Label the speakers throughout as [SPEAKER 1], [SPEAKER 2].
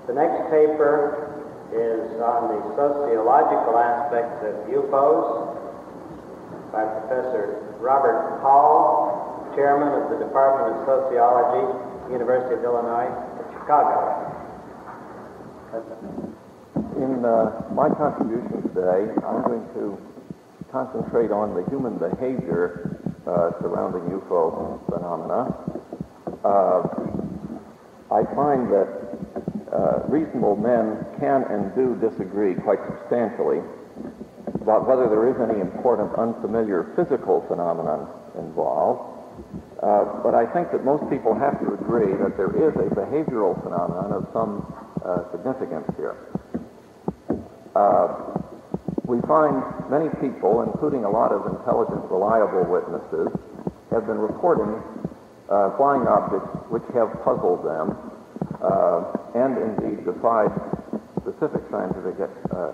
[SPEAKER 1] The next paper is on the sociological aspects of UFOs by Professor Robert Hall, Chairman of the Department of Sociology, University of Illinois at Chicago.
[SPEAKER 2] In my contribution today, I'm going to concentrate on the human behavior surrounding UFO phenomena. I find that reasonable men can and do disagree quite substantially about whether there is any important unfamiliar physical phenomenon involved. But I think that most people have to agree that there is a behavioral phenomenon of some significance here. We find many people, including a lot of intelligent, reliable witnesses, have been reporting flying objects which have puzzled them and indeed defied specific scientific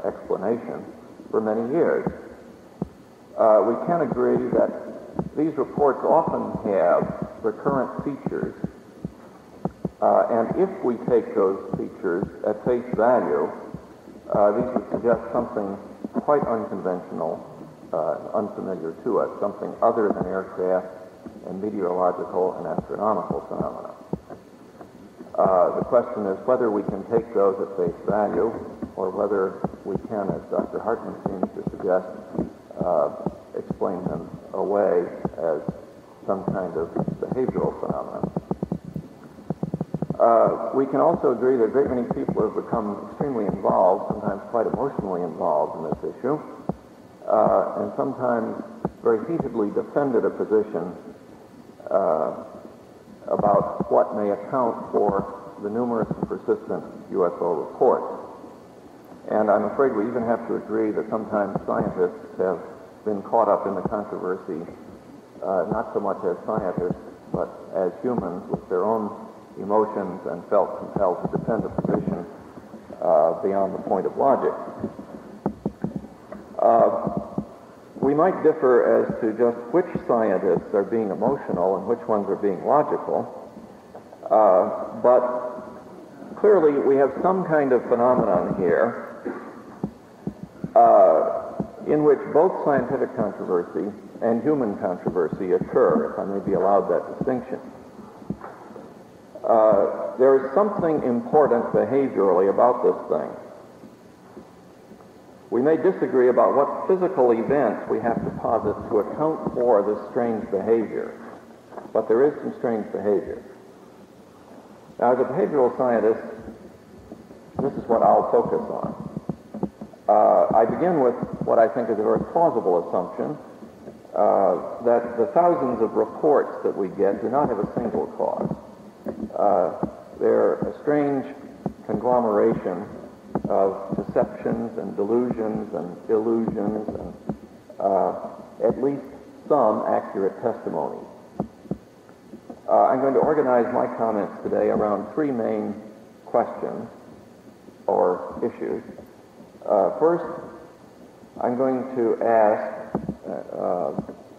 [SPEAKER 2] explanation for many years. We can agree that these reports often have recurrent features, and if we take those features at face value, these would suggest something quite unconventional, unfamiliar to us, something other than aircraft and meteorological and astronomical phenomena. The question is whether we can take those at face value or whether we can, as Dr. Hartman seems to suggest, explain them away as some kind of behavioral phenomenon. We can also agree that a great many people have become extremely involved, sometimes quite emotionally involved in this issue, and sometimes very heatedly defended a position about what may account for the numerous and persistent UFO reports. And I'm afraid we even have to agree that sometimes scientists have been caught up in the controversy, not so much as scientists, but as humans with their own emotions, and felt compelled to defend a position beyond the point of logic. We might differ as to just which scientists are being emotional and which ones are being logical, but clearly we have some kind of phenomenon here in which both scientific controversy and human controversy occur, if I may be allowed that distinction. There is something important behaviorally about this thing. We may disagree about what physical events we have to posit to account for this strange behavior, but there is some strange behavior. Now, as a behavioral scientist, this is what I'll focus on. I begin with what I think is a very plausible assumption, that the thousands of reports that we get do not have a single cause. They're a strange conglomeration of perceptions and delusions and illusions and at least some accurate testimonies. I'm going to organize my comments today around three main questions or issues. First, I'm going to ask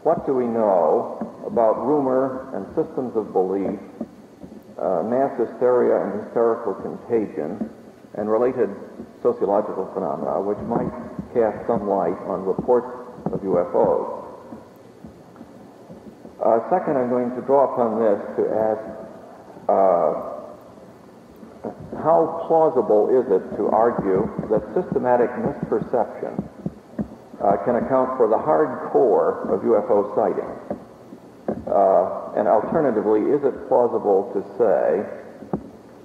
[SPEAKER 2] what do we know about rumor and systems of belief, mass hysteria and hysterical contagion, and related sociological phenomena which might cast some light on reports of UFOs. Second, I'm going to draw upon this to ask how plausible is it to argue that systematic misperception can account for the hard core of UFO sightings? And alternatively, is it plausible to say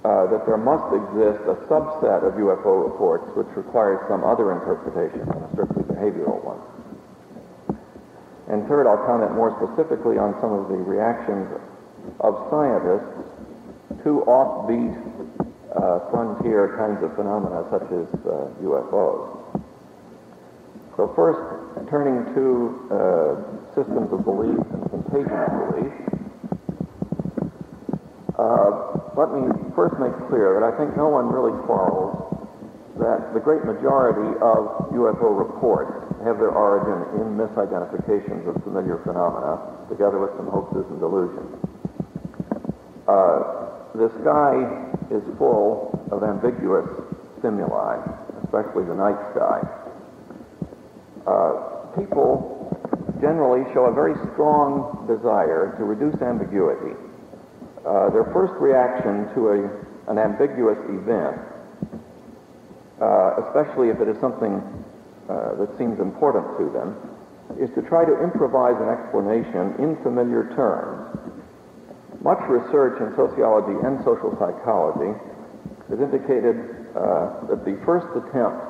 [SPEAKER 2] that there must exist a subset of UFO reports which requires some other interpretation than a strictly behavioral one? And third, I'll comment more specifically on some of the reactions of scientists to offbeat frontier kinds of phenomena such as UFOs. So first, turning to systems of belief and contagion of belief, let me first make clear that I think no one really quarrels that the great majority of UFO reports have their origin in misidentifications of familiar phenomena, together with some hoaxes and delusions. The sky is full of ambiguous stimuli, especially the night sky. People generally show a very strong desire to reduce ambiguity. Their first reaction to an ambiguous event, especially if it is something that seems important to them, is to try to improvise an explanation in familiar terms. Much research in sociology and social psychology has indicated that the first attempt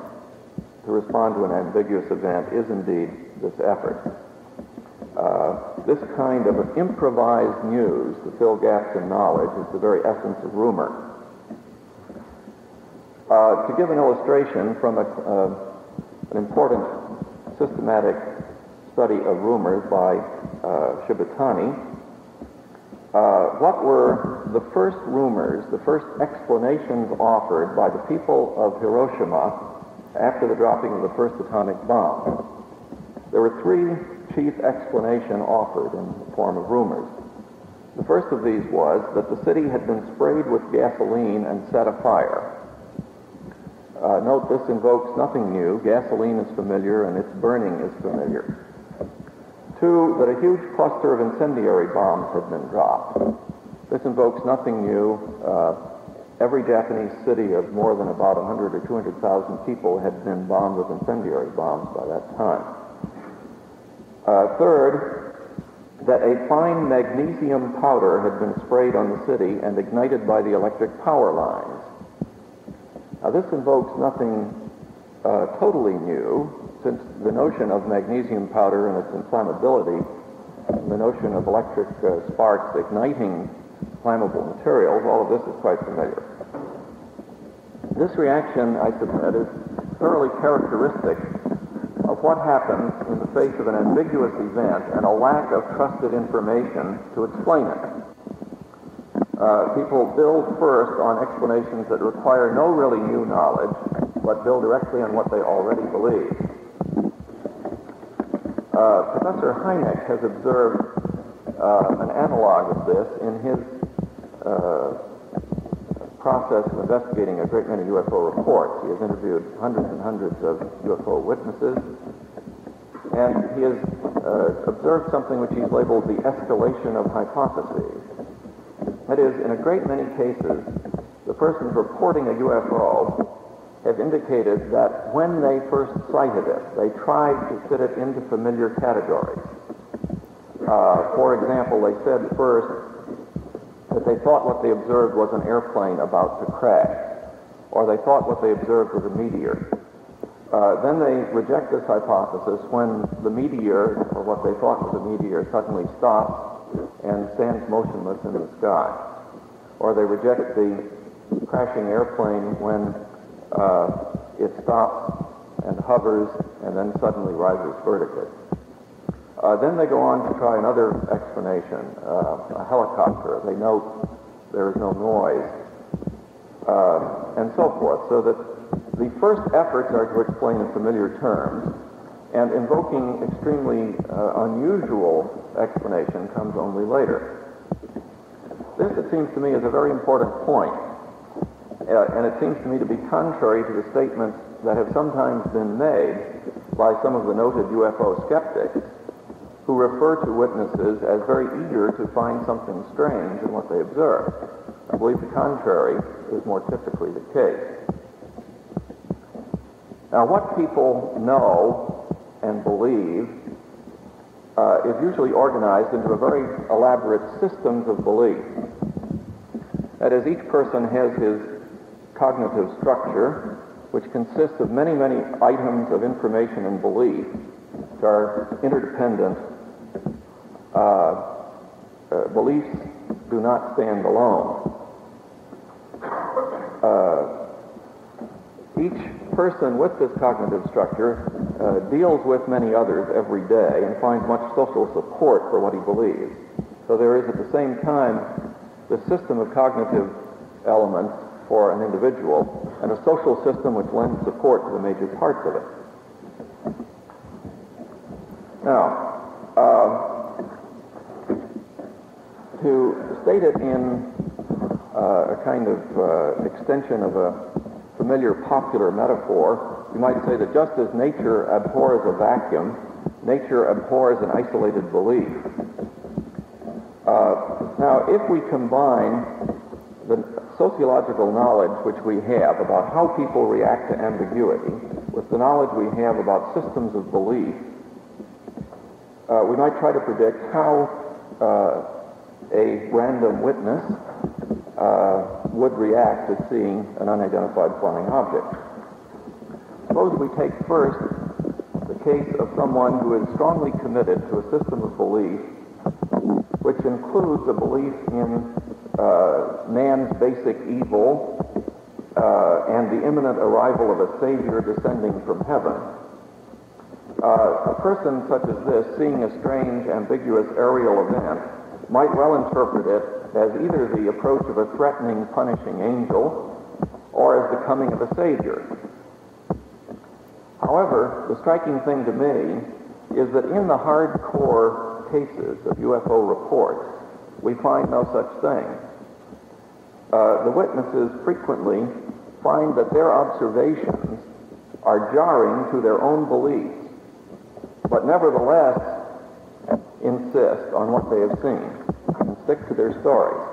[SPEAKER 2] to respond to an ambiguous event is indeed this effort. This kind of improvised news to fill gaps in knowledge is the very essence of rumor. To give an illustration from an important systematic study of rumors by Shibatani, what were the first rumors, the first explanations offered by the people of Hiroshima after the dropping of the first atomic bomb? There were three chief explanations offered in the form of rumors. The first of these was that the city had been sprayed with gasoline and set afire. Note, this invokes nothing new. Gasoline is familiar and its burning is familiar. Two, that a huge cluster of incendiary bombs had been dropped. This invokes nothing new. Every Japanese city of more than about 100 or 200,000 people had been bombed with incendiary bombs by that time. Third, that a fine magnesium powder had been sprayed on the city and ignited by the electric power lines. Now, this invokes nothing totally new, since the notion of magnesium powder and its inflammability, the notion of electric sparks igniting flammable materials, all of this is quite familiar. This reaction, I submit, is thoroughly characteristic of what happens in the face of an ambiguous event and a lack of trusted information to explain it. People build first on explanations that require no really new knowledge, but build directly on what they already believe. Professor Hynek has observed an analog of this in his process of investigating a great many UFO reports. He has interviewed hundreds and hundreds of UFO witnesses, and he has observed something which he's labeled the escalation of hypotheses. That is, in a great many cases, the persons reporting a UFO have indicated that when they first sighted it, they tried to fit it into familiar categories. For example, they said first that they thought what they observed was an airplane about to crash, or they thought what they observed was a meteor. Then they reject this hypothesis when the meteor, or what they thought was a meteor, suddenly stops and stands motionless in the sky. Or they reject the crashing airplane when it stops and hovers and then suddenly rises vertically. Then they go on to try another explanation, a helicopter. They note there is no noise, and so forth. So that the first efforts are to explain in familiar terms, and invoking extremely unusual explanation comes only later. This, it seems to me, is a very important point, and it seems to me to be contrary to the statements that have sometimes been made by some of the noted UFO skeptics, who refer to witnesses as very eager to find something strange in what they observe. I believe the contrary is more typically the case. Now, what people know and believe is usually organized into a very elaborate systems of belief. That is, each person has his cognitive structure, which consists of many, many items of information and belief which are interdependent. Beliefs do not stand alone. Each person with this cognitive structure deals with many others every day and finds much social support for what he believes. So there is at the same time the system of cognitive elements for an individual and a social system which lends support to the major parts of it. Now, to state it in a kind of extension of a familiar popular metaphor, you might say that just as nature abhors a vacuum, nature abhors an isolated belief. Now, if we combine the sociological knowledge which we have about how people react to ambiguity with the knowledge we have about systems of belief, we might try to predict how a random witness would react to seeing an unidentified flying object. Suppose we take first the case of someone who is strongly committed to a system of belief which includes a belief in man's basic evil and the imminent arrival of a Savior descending from heaven. A person such as this, seeing a strange, ambiguous aerial event, might well interpret it as either the approach of a threatening, punishing angel or as the coming of a Savior. However, the striking thing to me is that in the hardcore cases of UFO reports, we find no such thing. The witnesses frequently find that their observations are jarring to their own beliefs, but nevertheless insist on what they have seen and stick to their stories.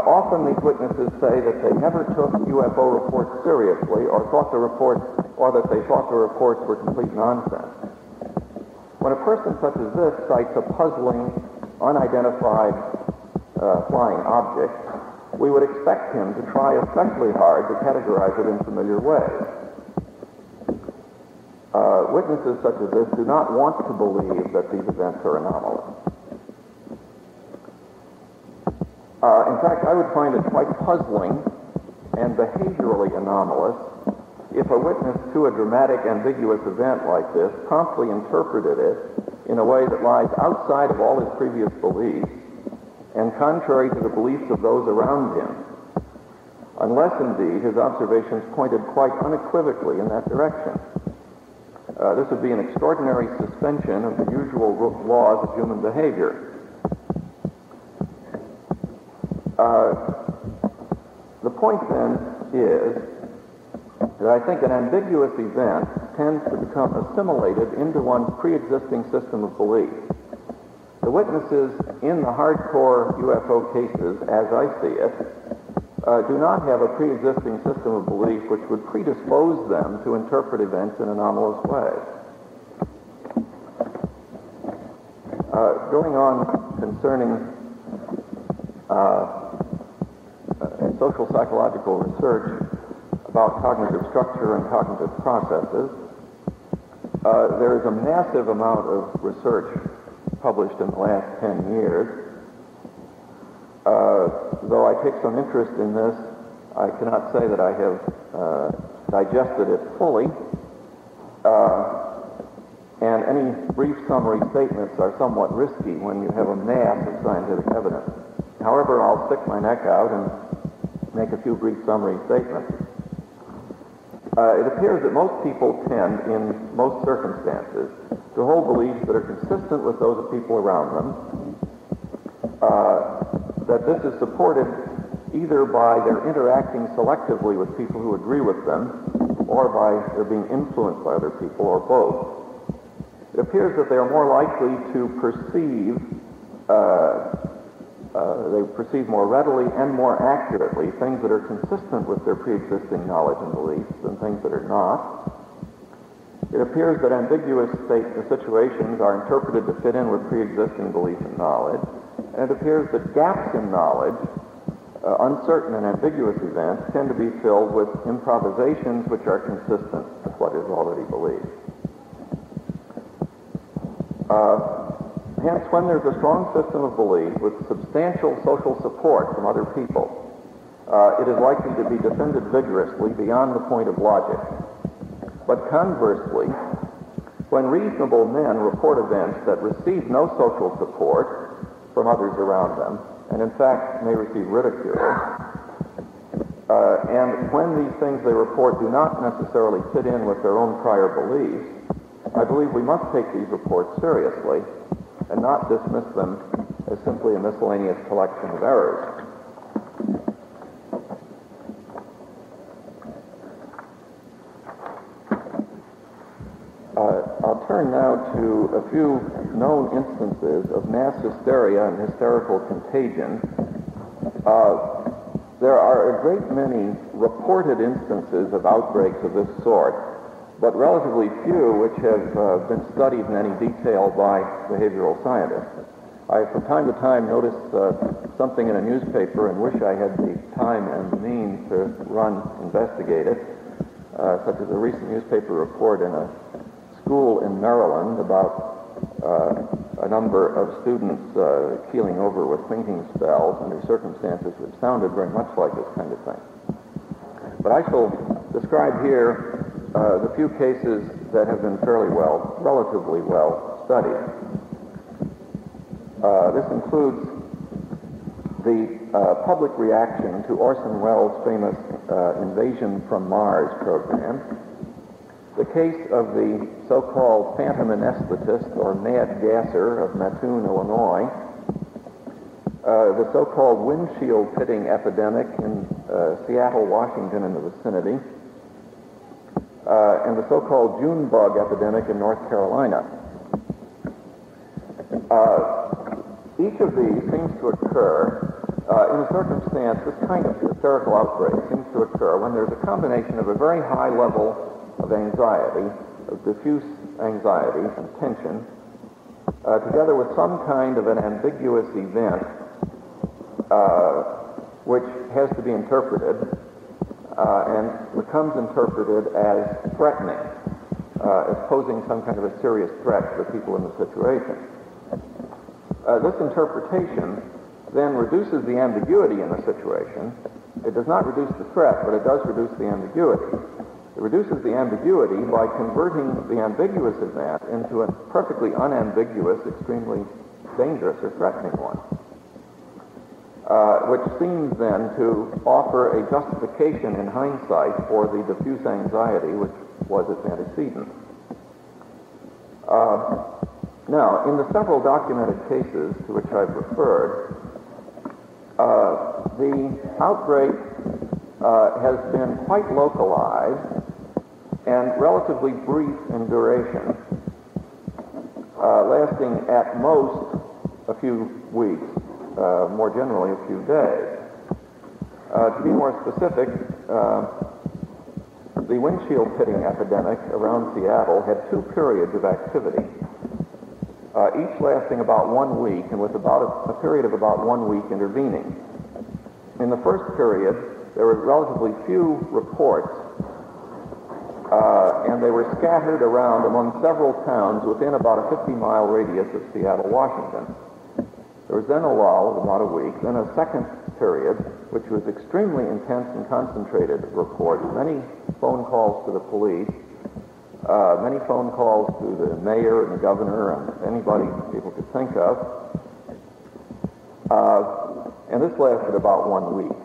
[SPEAKER 2] Often these witnesses say that they never took UFO reports seriously or that they thought the reports were complete nonsense. When a person such as this cites a puzzling, unidentified flying object, we would expect him to try especially hard to categorize it in familiar ways. Witnesses such as this do not want to believe that these events are anomalous. In fact, I would find it quite puzzling and behaviorally anomalous if a witness to a dramatic, ambiguous event like this promptly interpreted it in a way that lies outside of all his previous beliefs and contrary to the beliefs of those around him, unless indeed his observations pointed quite unequivocally in that direction. This would be an extraordinary suspension of the usual laws of human behavior. The point then is that I think an ambiguous event tends to become assimilated into one's pre-existing system of belief. The witnesses in the hardcore UFO cases, as I see it, do not have a pre-existing system of belief which would predispose them to interpret events in anomalous ways. Going on concerning social psychological research about cognitive structure and cognitive processes, there is a massive amount of research published in the last 10 years. Though I take some interest in this, I cannot say that I have digested it fully, and any brief summary statements are somewhat risky when you have a mass of scientific evidence. However, I'll stick my neck out and make a few brief summary statements. It appears that most people tend, in most circumstances, to hold beliefs that are consistent with those of people around them, that this is supported either by their interacting selectively with people who agree with them, or by their being influenced by other people, or both. It appears that they are more likely to perceive more readily and more accurately things that are consistent with their pre-existing knowledge and beliefs than things that are not. It appears that ambiguous situations are interpreted to fit in with pre-existing belief and knowledge. And it appears that gaps in knowledge, uncertain and ambiguous events, tend to be filled with improvisations which are consistent with what is already believed. Hence, when there's a strong system of belief with substantial social support from other people, it is likely to be defended vigorously beyond the point of logic. But conversely, when reasonable men report events that receive no social support from others around them, and in fact may receive ridicule, and when these things they report do not necessarily fit in with their own prior beliefs, I believe we must take these reports seriously and not dismiss them as simply a miscellaneous collection of errors. I'll turn now to a few known instances of mass hysteria and hysterical contagion. There are a great many reported instances of outbreaks of this sort, but relatively few which have been studied in any detail by behavioral scientists. I, from time to time, notice something in a newspaper and wish I had the time and the means to investigate it, such as a recent newspaper report in a school in Maryland about a number of students keeling over with fainting spells under circumstances which sounded very much like this kind of thing. But I shall describe here the few cases that have been relatively well studied. This includes the public reaction to Orson Welles' famous Invasion from Mars program, the case of the so-called phantom anesthetist or mad gasser of Mattoon, Illinois, the so-called windshield pitting epidemic in Seattle, Washington and the vicinity, and the so-called June bug epidemic in North Carolina. Each of these seems to occur in a circumstance, this kind of hysterical outbreak seems to occur when there's a combination of a very high level of anxiety, of diffuse anxiety and tension, together with some kind of an ambiguous event which has to be interpreted and becomes interpreted as threatening, as posing some kind of a serious threat to the people in the situation. This interpretation then reduces the ambiguity in the situation. It does not reduce the threat, but it does reduce the ambiguity. It reduces the ambiguity by converting the ambiguous event into a perfectly unambiguous, extremely dangerous or threatening one, which seems then to offer a justification in hindsight for the diffuse anxiety which was its antecedent. Now, in the several documented cases to which I've referred, the outbreak has been quite localized and relatively brief in duration, lasting at most a few weeks, more generally a few days. To be more specific, the windshield pitting epidemic around Seattle had 2 periods of activity, each lasting about 1 week and with about a period of about 1 week intervening. In the first period, there were relatively few reports, and they were scattered around among several towns within about a 50-mile radius of Seattle, Washington. There was then a lull of about a week, then a second period, which was extremely intense and concentrated reports, many phone calls to the police, many phone calls to the mayor and the governor and anybody people could think of. And this lasted about 1 week.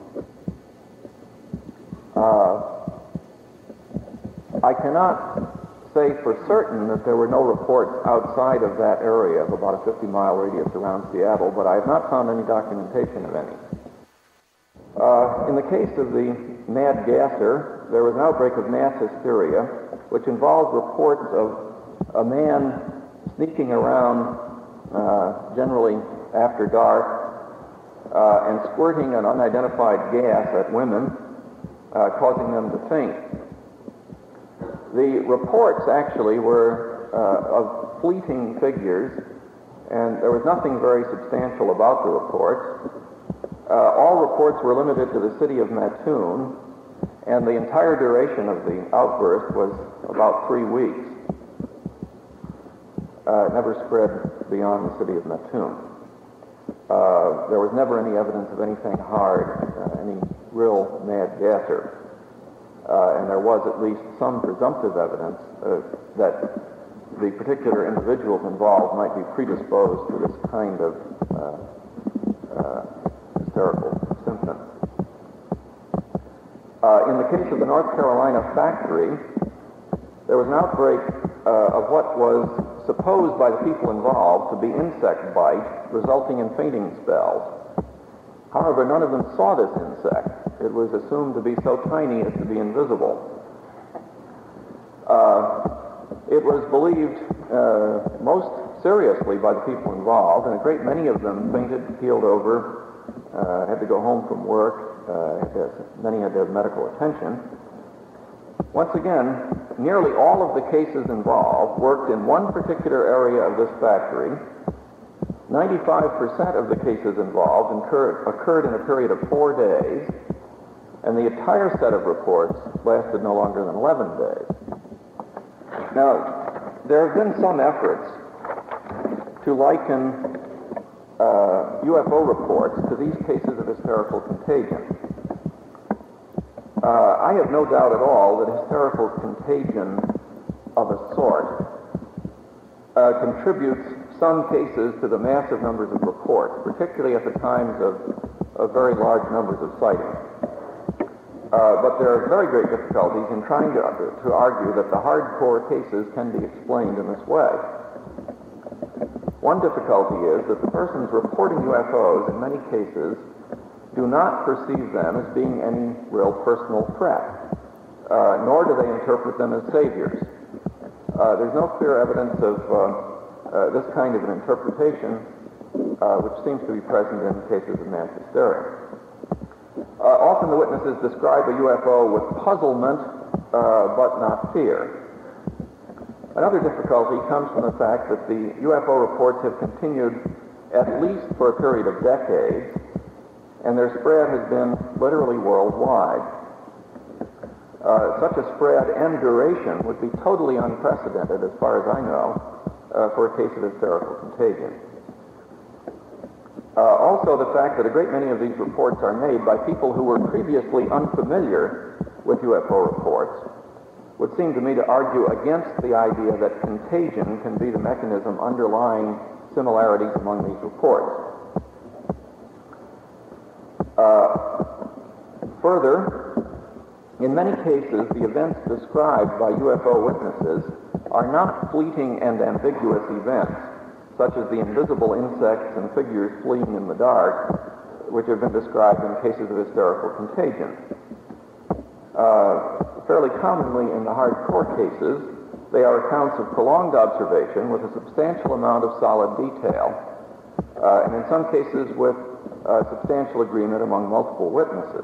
[SPEAKER 2] I cannot say for certain that there were no reports outside of that area of about a 50-mile radius around Seattle, but I have not found any documentation of any. In the case of the mad gasser, there was an outbreak of mass hysteria, which involved reports of a man sneaking around, generally after dark, and squirting an unidentified gas at women, causing them to faint. The reports actually were of fleeting figures, and there was nothing very substantial about the reports. All reports were limited to the city of Mattoon, and the entire duration of the outburst was about 3 weeks. It never spread beyond the city of Mattoon. There was never any evidence of anything hard, any real mad gasser. And there was at least some presumptive evidence that the particular individuals involved might be predisposed to this kind of hysterical symptoms. In the case of the North Carolina factory, there was an outbreak of what was supposed by the people involved to be insect bite, resulting in fainting spells. However, none of them saw this insect. It was assumed to be so tiny as to be invisible. It was believed most seriously by the people involved, and a great many of them fainted, keeled over, had to go home from work, many had to have medical attention. Once again, nearly all of the cases involved worked in one particular area of this factory. 95% of the cases involved occurred in a period of 4 days, and the entire set of reports lasted no longer than 11 days. Now, there have been some efforts to liken UFO reports to these cases of hysterical contagion. I have no doubt at all that hysterical contagion of a sort contributes some cases to the massive numbers of reports, particularly at the times of very large numbers of sightings. But there are very great difficulties in trying to argue that the hardcore cases can be explained in this way. One difficulty is that the persons reporting UFOs in many cases do not perceive them as being any real personal threat, nor do they interpret them as saviors. There's no clear evidence of this kind of an interpretation, which seems to be present in cases of mass hysteria. Often the witnesses describe a UFO with puzzlement, but not fear. Another difficulty comes from the fact that the UFO reports have continued at least for a period of decades, and their spread has been literally worldwide. Such a spread and duration would be totally unprecedented, as far as I know, for a case of hysterical contagion. Also, the fact that a great many of these reports are made by people who were previously unfamiliar with UFO reports would seem to me to argue against the idea that contagion can be the mechanism underlying similarities among these reports. Further, in many cases, the events described by UFO witnesses are not fleeting and ambiguous events, such as the invisible insects and figures fleeing in the dark, which have been described in cases of hysterical contagion. Fairly commonly in the hardcore cases, they are accounts of prolonged observation with a substantial amount of solid detail, and in some cases with substantial agreement among multiple witnesses.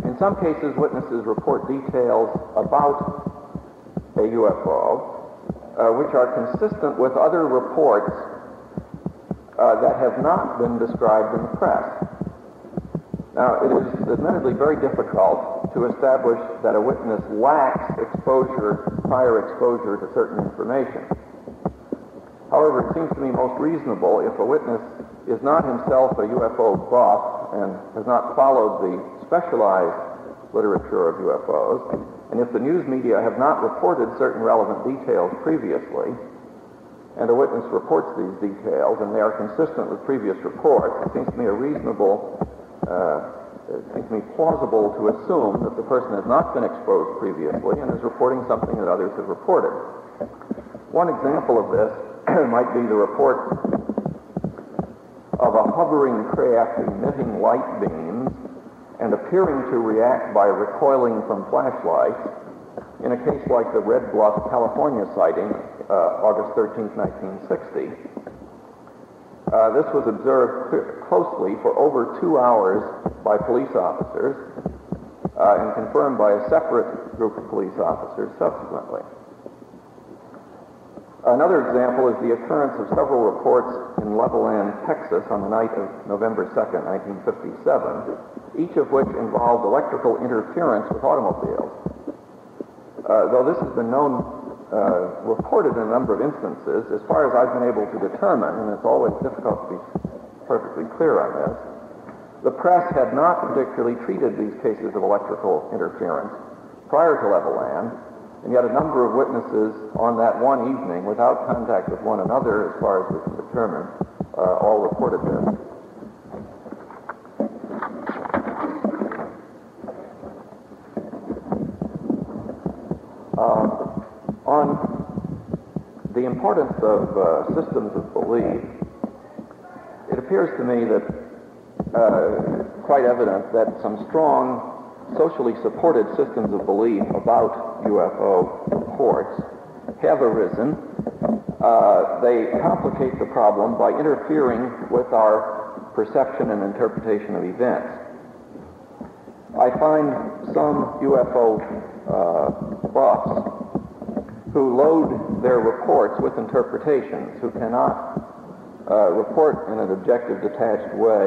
[SPEAKER 2] In some cases, witnesses report details about a UFO, which are consistent with other reports that have not been described in the press. Now, it is admittedly very difficult to establish that a witness lacks prior exposure to certain information. However, it seems to me most reasonable if a witness is not himself a UFO buff and has not followed the specialized literature of UFOs, and if the news media have not reported certain relevant details previously, and a witness reports these details and they are consistent with previous reports, it seems to me plausible to assume that the person has not been exposed previously and is reporting something that others have reported. One example of this might be the report of a hovering craft emitting light beams and appearing to react by recoiling from flashlights in a case like the Red Bluff, California sighting, August 13, 1960. This was observed closely for over 2 hours by police officers and confirmed by a separate group of police officers subsequently. Another example is the occurrence of several reports in Levelland, Texas on the night of November 2nd, 1957, each of which involved electrical interference with automobiles. Though this has been reported in a number of instances, as far as I've been able to determine, and it's always difficult to be perfectly clear on this, the press had not particularly treated these cases of electrical interference prior to Levelland, and yet a number of witnesses on that one evening, without contact with one another, as far as we can determine, all reported this. importance of systems of belief, it appears to me that quite evident that some strong socially supported systems of belief about UFO reports have arisen. They complicate the problem by interfering with our perception and interpretation of events. I find some UFO buffs who load their reports with interpretations, who cannot report in an objective, detached way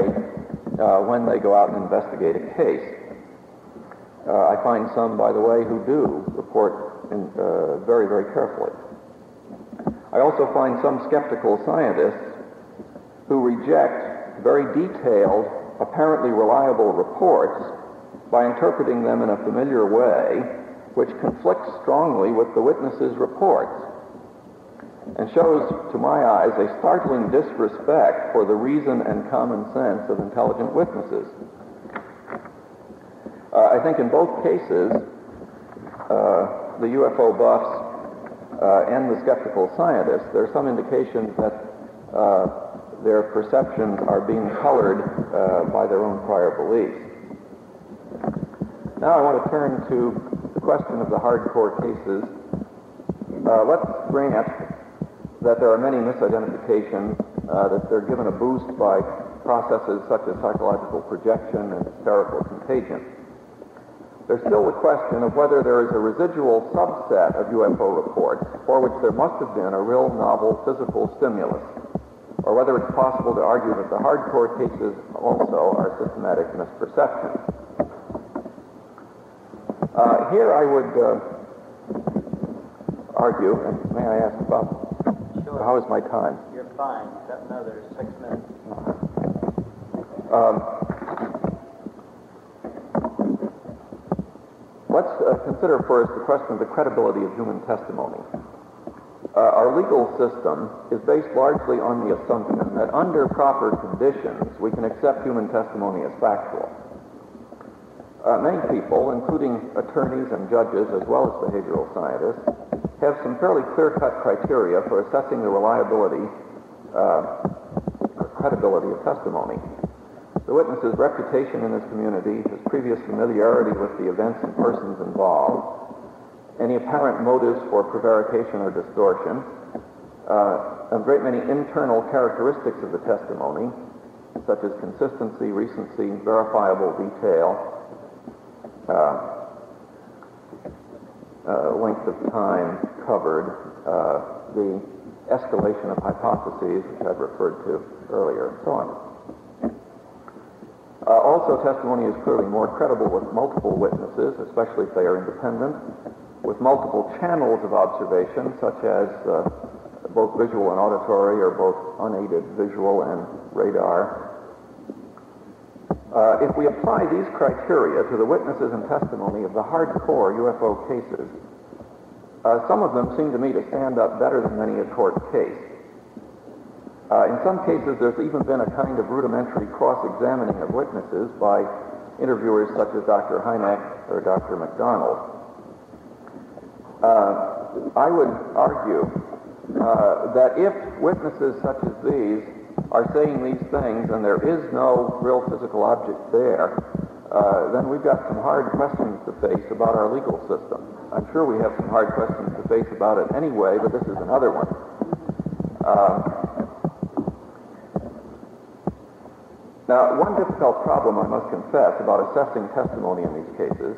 [SPEAKER 2] when they go out and investigate a case. I find some, by the way, who do report very, very carefully. I also find some skeptical scientists who reject very detailed, apparently reliable reports by interpreting them in a familiar way, which conflicts strongly with the witnesses' reports and shows, to my eyes, a startling disrespect for the reason and common sense of intelligent witnesses. I think in both cases, the UFO buffs and the skeptical scientists, there's some indication that their perceptions are being colored by their own prior beliefs. Now I want to turn to the question of the hardcore cases. Let's grant that there are many misidentifications, that they're given a boost by processes such as psychological projection and hysterical contagion. There's still the question of whether there is a residual subset of UFO reports for which there must have been a real novel physical stimulus, or whether it's possible to argue that the hardcore cases also are systematic misperceptions. Here I would argue, and may I ask about,
[SPEAKER 1] Sure.
[SPEAKER 2] How is my time?
[SPEAKER 1] You're fine. Got another 6 minutes.
[SPEAKER 2] Let's consider first the question of the credibility of human testimony. Our legal system is based largely on the assumption that under proper conditions we can accept human testimony as factual. Many people, including attorneys and judges as well as behavioral scientists, have some fairly clear-cut criteria for assessing the reliability or credibility of testimony. The witness's reputation in his community, his previous familiarity with the events and persons involved, any apparent motives for prevarication or distortion, a great many internal characteristics of the testimony, such as consistency, recency, verifiable detail, length of time covered, the escalation of hypotheses, which I've referred to earlier, and so on. Also, testimony is clearly more credible with multiple witnesses, especially if they are independent, with multiple channels of observation, such as both visual and auditory, or both unaided visual and radar. If we apply these criteria to the witnesses and testimony of the hardcore UFO cases, some of them seem to me to stand up better than many a court case. In some cases, there's even been a kind of rudimentary cross-examining of witnesses by interviewers such as Dr. Hynek or Dr. McDonald. I would argue that if witnesses such as these are saying these things and there is no real physical object there, then we've got some hard questions to face about our legal system. I'm sure we have some hard questions to face about it anyway, but this is another one. Now, one difficult problem, I must confess, about assessing testimony in these cases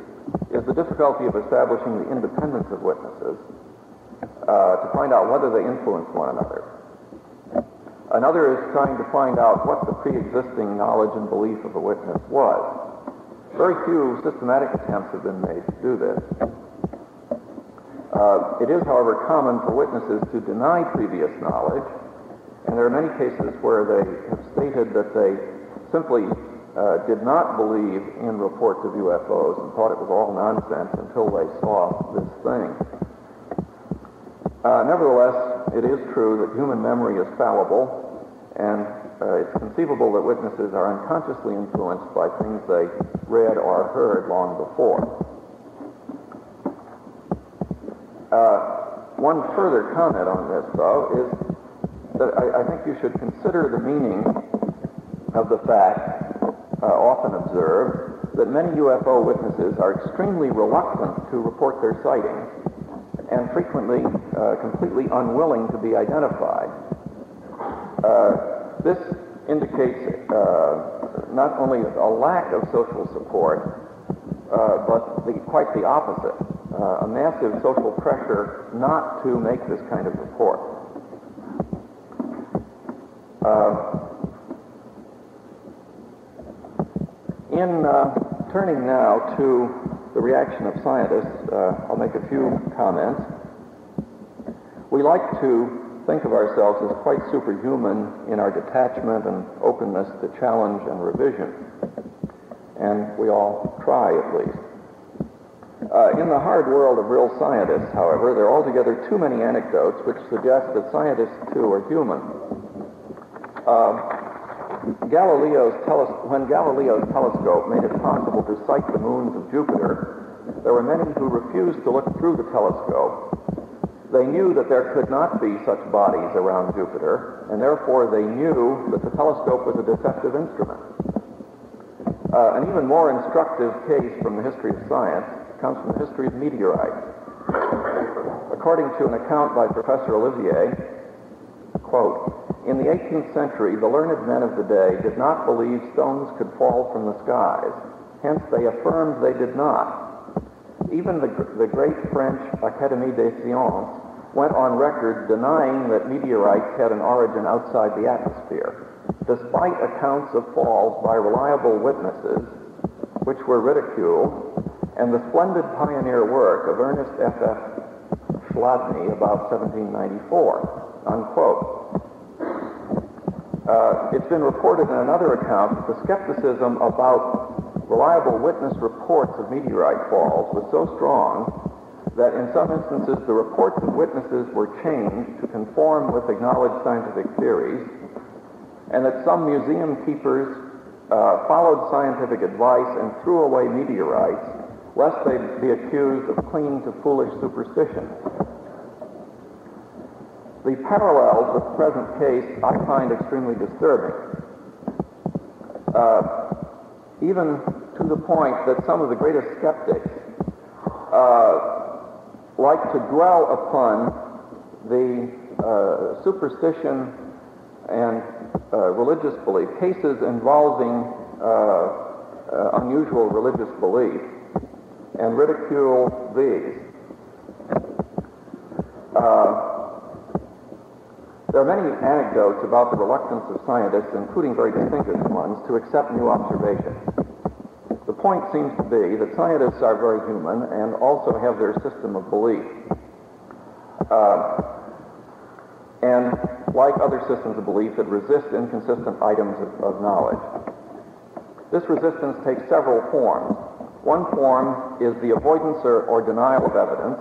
[SPEAKER 2] is the difficulty of establishing the independence of witnesses to find out whether they influence one another. Another is trying to find out what the pre-existing knowledge and belief of a witness was. Very few systematic attempts have been made to do this. It is, however, common for witnesses to deny previous knowledge, and there are many cases where they have stated that they simply did not believe in reports of UFOs and thought it was all nonsense until they saw this thing. Nevertheless, it is true that human memory is fallible, and it's conceivable that witnesses are unconsciously influenced by things they read or heard long before. One further comment on this, though, is that I think you should consider the meaning of the fact, often observed, that many UFO witnesses are extremely reluctant to report their sightings and frequently completely unwilling to be identified. This indicates not only a lack of social support, but quite the opposite, a massive social pressure not to make this kind of report. In turning now to the reaction of scientists, I'll make a few comments. We like to think of ourselves as quite superhuman in our detachment and openness to challenge and revision, and we all try at least. In the hard world of real scientists, however, there are altogether too many anecdotes which suggest that scientists too are human. When Galileo's telescope made it possible to sight the moons of Jupiter, there were many who refused to look through the telescope. They knew that there could not be such bodies around Jupiter, and therefore they knew that the telescope was a deceptive instrument. An even more instructive case from the history of science comes from the history of meteorites. According to an account by Professor Olivier, quote, "In the 18th century, the learned men of the day did not believe stones could fall from the skies. Hence, they affirmed they did not. Even the great French Académie des Sciences went on record denying that meteorites had an origin outside the atmosphere, despite accounts of falls by reliable witnesses, which were ridiculed, and the splendid pioneer work of Ernest F.F. Chladni about 1794, unquote. It's been reported in another account that the skepticism about reliable witness reports of meteorite falls was so strong that in some instances the reports of witnesses were changed to conform with acknowledged scientific theories, and that some museum keepers followed scientific advice and threw away meteorites lest they be accused of clinging to foolish superstition. The parallels with the present case I find extremely disturbing, even to the point that some of the greatest skeptics like to dwell upon the superstition and religious belief, cases involving unusual religious belief, and ridicule these. There are many anecdotes about the reluctance of scientists, including very distinguished ones, to accept new observations. The point seems to be that scientists are very human and also have their system of belief. And like other systems of belief, it resists inconsistent items of knowledge. This resistance takes several forms. One form is the avoidance or denial of evidence,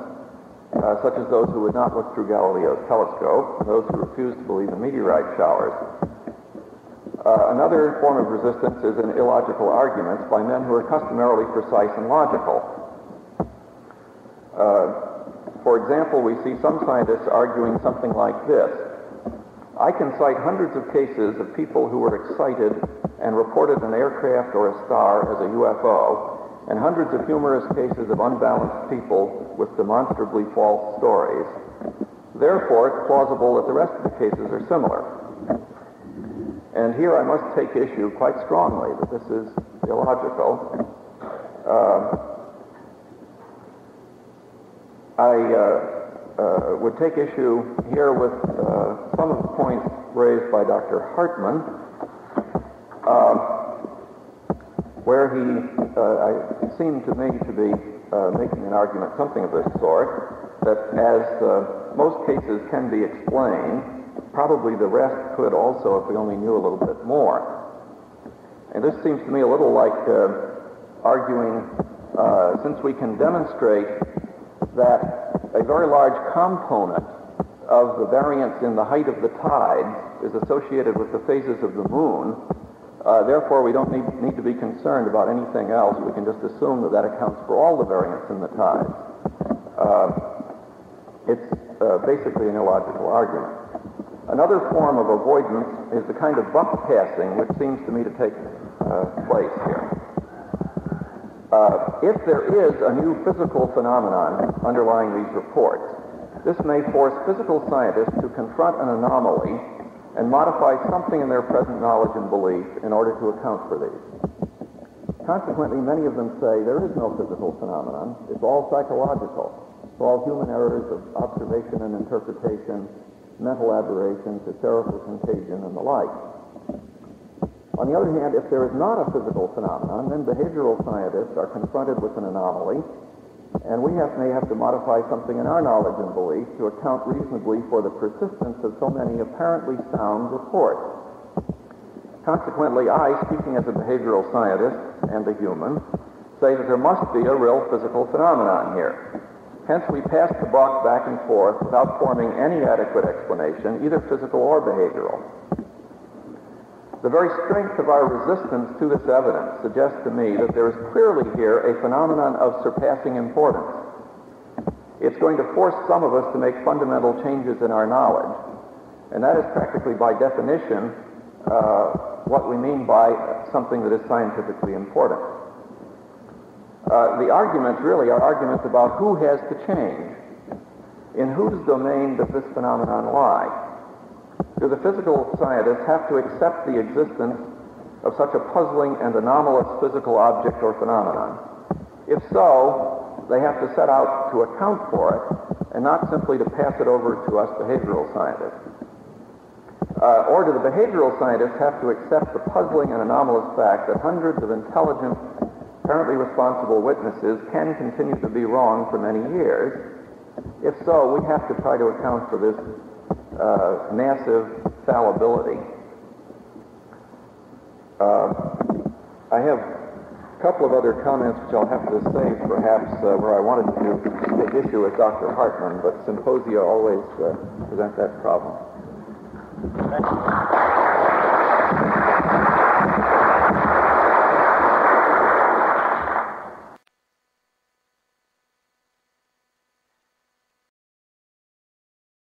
[SPEAKER 2] such as those who would not look through Galileo's telescope, those who refuse to believe in meteorite showers. Another form of resistance is in illogical arguments by men who are customarily precise and logical. For example, we see some scientists arguing something like this: I can cite hundreds of cases of people who were excited and reported an aircraft or a star as a UFO, and hundreds of humorous cases of unbalanced people with demonstrably false stories. Therefore, it's plausible that the rest of the cases are similar. And here I must take issue quite strongly that this is illogical. I would take issue here with some of the points raised by Dr. Hartman, where he seemed to me to be making an argument, something of this sort, that as most cases can be explained, probably the rest could also if we only knew a little bit more. And this seems to me a little like arguing, since we can demonstrate that a very large component of the variance in the height of the tides is associated with the phases of the moon, therefore we don't need to be concerned about anything else. We can just assume that that accounts for all the variance in the tides. It's basically an illogical argument. Another form of avoidance is the kind of buck passing which seems to me to take place here. If there is a new physical phenomenon underlying these reports, this may force physical scientists to confront an anomaly and modify something in their present knowledge and belief in order to account for these. Consequently, many of them say there is no physical phenomenon. It's all psychological. It's all human errors of observation and interpretation, mental aberrations, hysterical contagion, and the like. On the other hand, if there is not a physical phenomenon, then behavioral scientists are confronted with an anomaly, and we may have to modify something in our knowledge and belief to account reasonably for the persistence of so many apparently sound reports. Consequently, I, speaking as a behavioral scientist and a human, say that there must be a real physical phenomenon here. Hence, we pass the buck back and forth without forming any adequate explanation, either physical or behavioral. The very strength of our resistance to this evidence suggests to me that there is clearly here a phenomenon of surpassing importance. It's going to force some of us to make fundamental changes in our knowledge, and that is practically by definition what we mean by something that is scientifically important. The arguments really are arguments about who has to change. In whose domain does this phenomenon lie? Do the physical scientists have to accept the existence of such a puzzling and anomalous physical object or phenomenon? If so, they have to set out to account for it and not simply to pass it over to us behavioral scientists. Or do the behavioral scientists have to accept the puzzling and anomalous fact that hundreds of intelligent, apparently responsible witnesses can continue to be wrong for many years? If so, we have to try to account for this massive fallibility. I have a couple of other comments which I'll have to save perhaps where I wanted to take issue with Dr. Hartman, but symposia always present that problem.